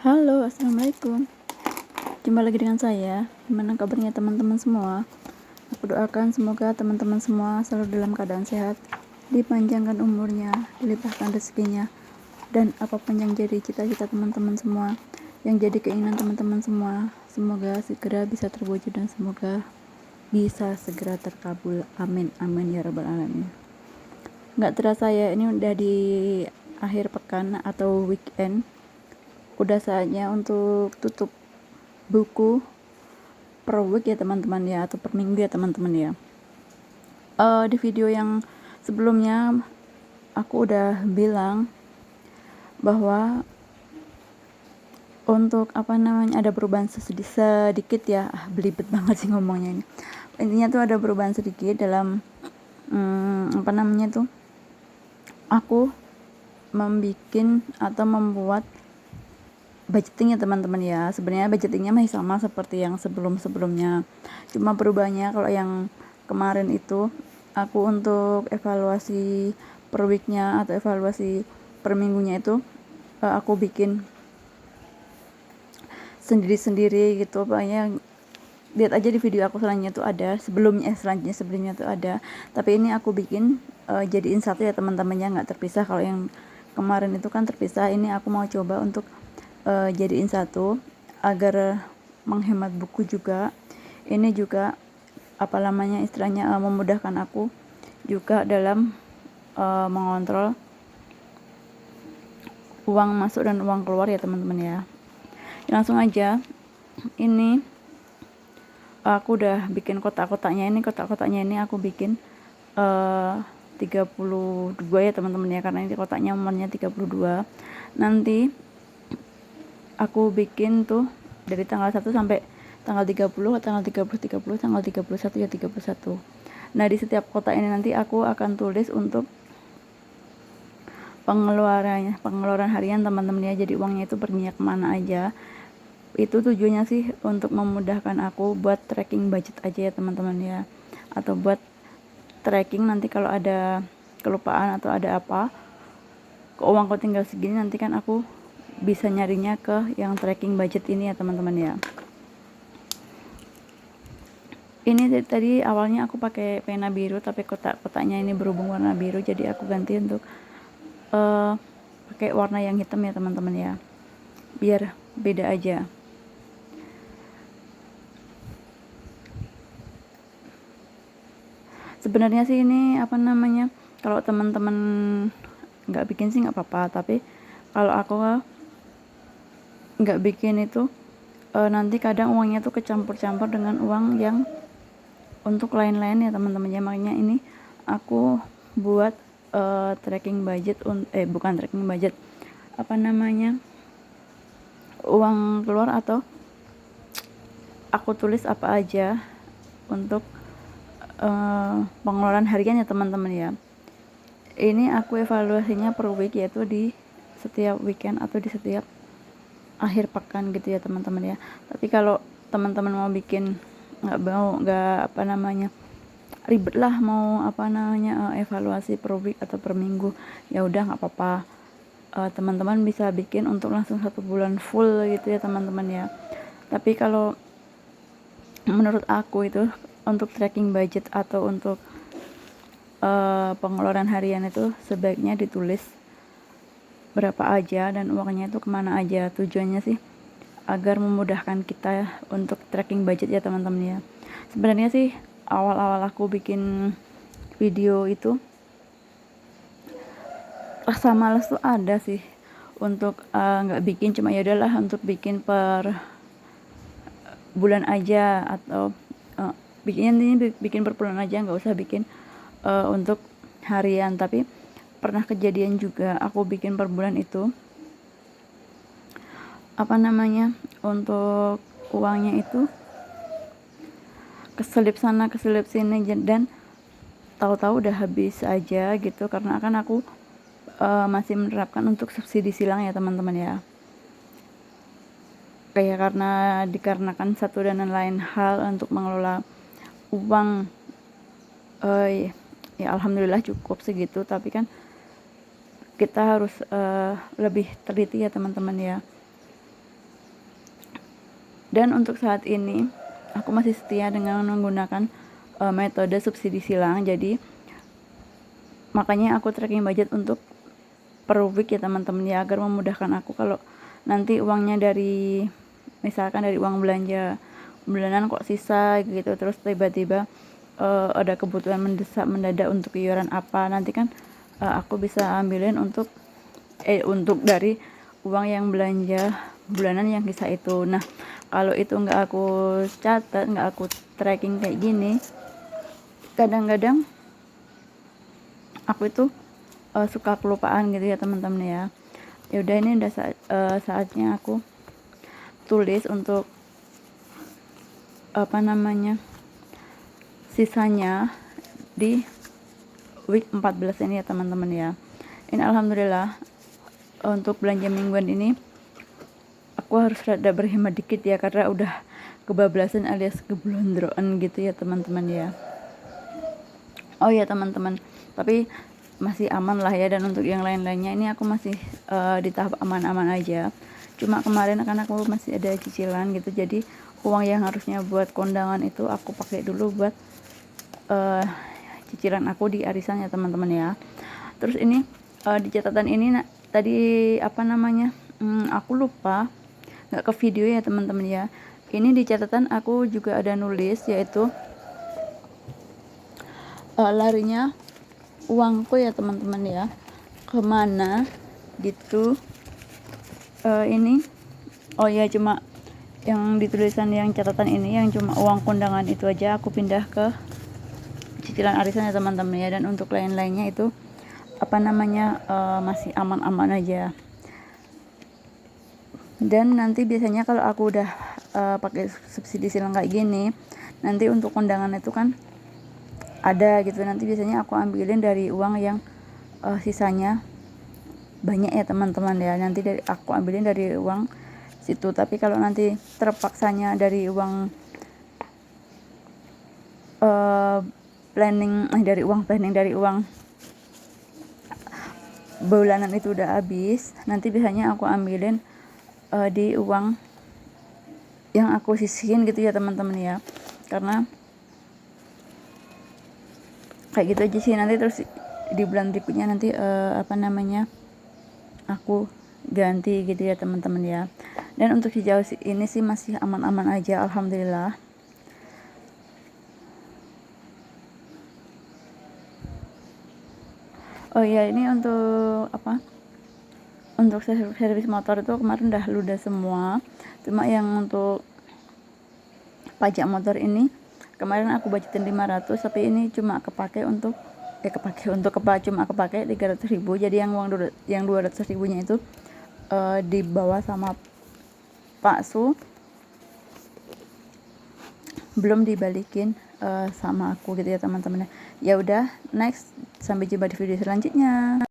Halo, assalamualaikum. Jumpa lagi dengan saya. Gimana kabarnya teman-teman semua? Aku doakan semoga teman-teman semua selalu dalam keadaan sehat, dipanjangkan umurnya, dilimpahkan rezekinya, dan apapun yang jadi cita-cita teman-teman semua, yang jadi keinginan teman-teman semua, semoga segera bisa terwujud dan semoga bisa segera terkabul. Amin, amin ya rabbal alamin. Nggak terasa ya, ini udah di akhir pekan atau weekend. Udah saatnya untuk tutup buku per week ya teman-teman ya, atau per minggu ya teman-teman ya. Di video yang sebelumnya aku udah bilang bahwa untuk ada perubahan sedikit ya, belibet banget sih ngomongnya ini. Intinya tuh ada perubahan sedikit dalam aku membuat budgeting ya teman-teman ya. Sebenarnya budgetingnya masih sama seperti yang sebelumnya, cuma perubahannya kalau yang kemarin itu aku untuk evaluasi per weeknya atau evaluasi per minggunya itu aku bikin sendiri-sendiri gitu. Pokoknya lihat aja di video aku selanjutnya tuh ada sebelumnya tuh ada, tapi ini aku bikin jadiin satu ya teman-temannya, nggak terpisah. Kalau yang kemarin itu kan terpisah, ini aku mau coba untuk jadiin satu agar menghemat buku juga. Ini juga istilahnya memudahkan aku juga dalam mengontrol uang masuk dan uang keluar ya teman-teman ya. Langsung aja, ini aku udah bikin kotak-kotaknya. Ini aku bikin 32 ya teman-teman ya, karena ini kotaknya umurnya 32. Nanti aku bikin tuh dari tanggal 1 sampai tanggal 30, tanggal 30, tanggal 31 ya 31. Nah, di setiap kotak ini nanti aku akan tulis untuk pengeluaran harian teman-teman ya. Jadi uangnya itu perginya kemana aja. Itu tujuannya sih untuk memudahkan aku buat tracking budget aja ya teman-teman ya, atau buat tracking nanti kalau ada kelupaan atau ada apa, uangku tinggal segini, nanti kan aku bisa nyarinya ke yang tracking budget ini ya teman-teman ya. Ini tadi awalnya aku pakai pena biru, tapi kotaknya ini berhubung warna biru, jadi aku ganti untuk pakai warna yang hitam ya teman-teman ya, biar beda aja. Sebenarnya sih ini kalau teman-teman nggak bikin sih nggak apa-apa, tapi kalau aku nggak bikin itu nanti kadang uangnya tuh kecampur-campur dengan uang yang untuk lain-lain ya teman-teman ya. Makanya ini aku buat tracking budget, bukan tracking budget, uang keluar, atau aku tulis apa aja untuk pengeluaran harian ya teman-teman ya. Ini aku evaluasinya per week, yaitu di setiap weekend atau di setiap akhir pekan gitu ya teman-teman ya. Tapi kalau teman-teman mau bikin ribet lah, mau evaluasi per week atau per minggu, ya udah nggak apa-apa. Teman-teman bisa bikin untuk langsung 1 bulan full gitu ya teman-teman ya. Tapi kalau menurut aku itu untuk tracking budget atau untuk pengeluaran harian itu sebaiknya ditulis berapa aja dan uangnya itu kemana aja. Tujuannya sih agar memudahkan kita untuk tracking budget ya teman-teman ya. Sebenarnya sih awal-awal aku bikin video itu rasa malas tuh ada sih untuk nggak bikin, cuma ya udahlah untuk bikin per bulan aja, atau bikin per bulan aja, nggak usah bikin untuk harian. Tapi pernah kejadian juga aku bikin per bulan itu untuk uangnya itu keselip sana keselip sini, dan tahu-tahu udah habis aja gitu, karena kan aku masih menerapkan untuk subsidi silang ya teman-teman ya. Karena dikarenakan satu dan lain hal untuk mengelola uang, ya alhamdulillah cukup segitu, tapi kan kita harus lebih teliti ya teman-teman ya. Dan untuk saat ini aku masih setia dengan menggunakan metode subsidi silang. Jadi makanya aku tracking budget untuk per week ya teman-teman ya, agar memudahkan aku kalau nanti uangnya dari misalkan dari uang belanja bulanan kok sisa gitu, terus tiba-tiba ada kebutuhan mendadak untuk iuran apa, nanti kan aku bisa ambilin untuk dari uang yang belanja bulanan yang sisa itu. Nah kalau itu nggak aku catat, nggak aku tracking kayak gini, kadang-kadang aku itu suka kelupaan gitu ya teman-teman ya. Ya udah, ini udah saatnya aku tulis untuk sisanya di week 14 ini ya teman-teman ya. Ini alhamdulillah untuk belanja mingguan ini aku harus rada berhemat dikit ya, karena udah kebablasan alias keblondroan gitu ya teman-teman ya. Oh ya teman-teman, tapi masih aman lah ya. Dan untuk yang lain-lainnya ini aku masih di tahap aman-aman aja. Cuma kemarin kan aku masih ada cicilan gitu, jadi uang yang harusnya buat kondangan itu aku pakai dulu buat cicilan aku di arisan ya teman-teman ya. Terus ini di catatan ini tadi aku lupa nggak ke video ya teman-teman ya. Ini di catatan aku juga ada nulis, yaitu larinya uangku ya teman-teman ya, kemana gitu. Ini oh ya, cuma yang ditulisan yang catatan ini yang cuma uang kondangan itu aja aku pindah ke cicilan arisan ya teman-teman ya. Dan untuk lain-lainnya itu masih aman-aman aja. Dan nanti biasanya kalau aku udah pakai subsidi silang kayak gini, nanti untuk kondangan itu kan ada gitu, nanti biasanya aku ambilin dari uang yang sisanya banyak ya teman-teman ya, nanti aku ambilin dari uang situ. Tapi kalau nanti terpaksanya dari uang dari uang bulanan itu udah habis, nanti biasanya aku ambilin di uang yang aku sisihin gitu ya teman-teman ya. Karena kayak gitu aja sih, nanti terus di bulan berikutnya nanti aku ganti gitu ya teman-teman ya. Dan untuk sejauh ini sih masih aman-aman aja alhamdulillah. Oh iya, ini untuk untuk servis motor itu kemarin udah ludah semua. Cuma yang untuk pajak motor ini kemarin aku budgetin 500, tapi ini cuma kepake 300.000. Jadi yang uang yang 200.000 nya itu dibawa sama Pak Su, belum dibalikin sama aku gitu ya teman-teman. Ya udah, next, sampai jumpa di video selanjutnya.